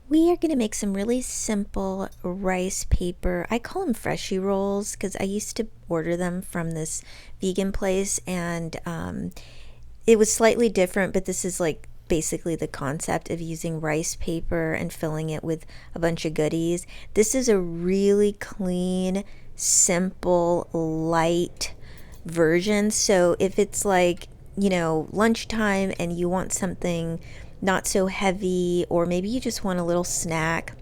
We are going to make some really simple rice paper. I call them Freshy Rolls because I used to order them from this vegan place, and it was slightly different, but this is like basically the concept of using rice paper and filling it with a bunch of goodies. This is a really clean, simple, light version. So if it's like, lunchtime and you want something not so heavy, or maybe you just want a little snack,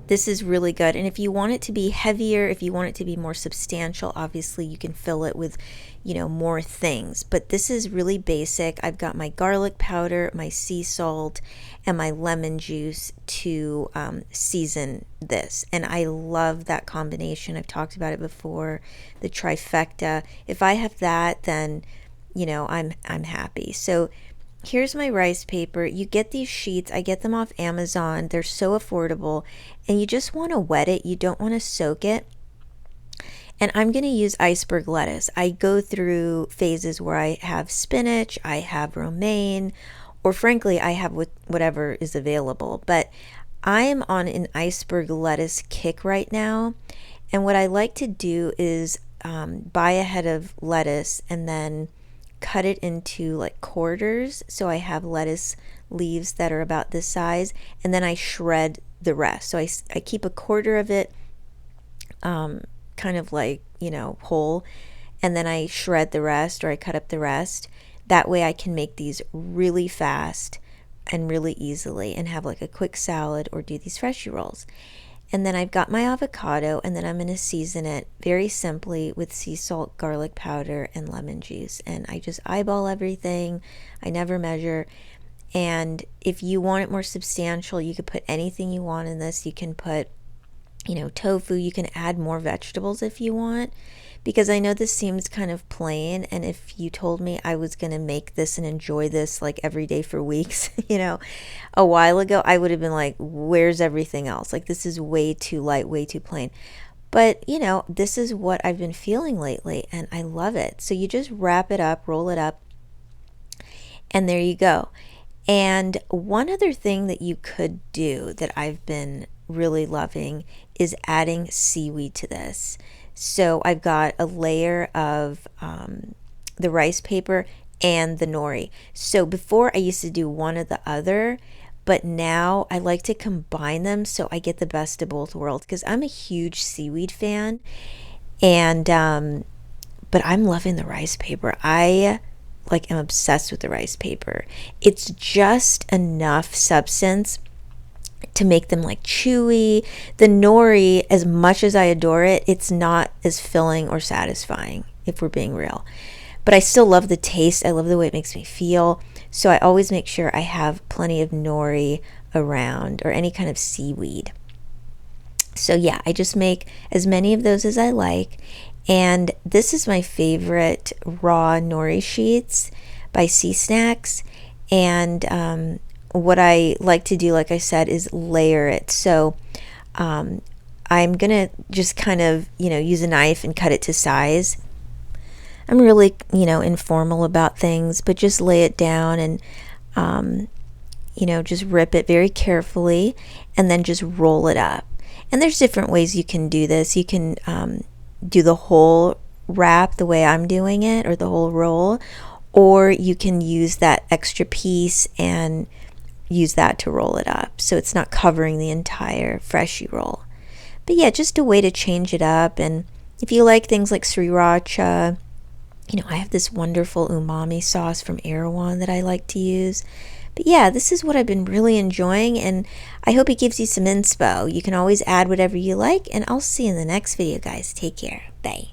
this is really good. And if you want it to be heavier, if you want it to be more substantial, obviously you can fill it with, more things. But this is really basic. I've got my garlic powder, my sea salt, and my lemon juice to season this. And I love that combination. I've talked about it before, the trifecta. If I have that, then I'm happy. So here's my rice paper. You get these sheets. I get them off Amazon. They're so affordable. And you just want to wet it. You don't want to soak it. And I'm going to use iceberg lettuce. I go through phases where I have spinach, I have romaine, or frankly, I have whatever is available. But I am on an iceberg lettuce kick right now. And what I like to do is buy a head of lettuce and then cut it into like quarters, so I have lettuce leaves that are about this size, and then I shred the rest. So I keep a quarter of it kind of like, whole, and then I shred the rest, or I cut up the rest. That way I can make these really fast and really easily and have like a quick salad or do these Freshy Rolls. And then I've got my avocado, and then I'm going to season it very simply with sea salt, garlic powder, and lemon juice. And I just eyeball everything. I never measure. And if you want it more substantial, you could put anything you want in this. You can put, tofu. You can add more vegetables if you want, because I know this seems kind of plain. And if you told me I was going to make this and enjoy this like every day for weeks, a while ago, I would have been like, where's everything else? Like, this is way too light, way too plain. But, this is what I've been feeling lately, and I love it. So you just wrap it up, roll it up, and there you go. And one other thing that you could do that I've been really loving is adding seaweed to this. So I've got a layer of the rice paper and the nori. So before I used to do one or the other, but now I like to combine them so I get the best of both worlds, because I'm a huge seaweed fan. And but I'm loving the rice paper. I like am obsessed with the rice paper. It's just enough substance to make them like chewy. The nori, as much as I adore it, it's not as filling or satisfying, if we're being real. But I still love the taste. I love the way it makes me feel. So I always make sure I have plenty of nori around, or any kind of seaweed. So yeah, I just make as many of those as I like. And this is my favorite raw nori sheets by Sea Snacks. And what I like to do, like I said, is layer it. So I'm gonna just kind of, use a knife and cut it to size. I'm really, informal about things, but just lay it down and, just rip it very carefully, and then just roll it up. And there's different ways you can do this. You can do the whole wrap the way I'm doing it, or the whole roll, or you can use that extra piece and use that to roll it up, so it's not covering the entire Freshy roll. But yeah, just a way to change it up. And if you like things like sriracha, I have this wonderful umami sauce from Erewhon that I like to use. But yeah, this is what I've been really enjoying, and I hope it gives you some inspo. You can always add whatever you like, and I'll see you in the next video, guys. Take care. Bye.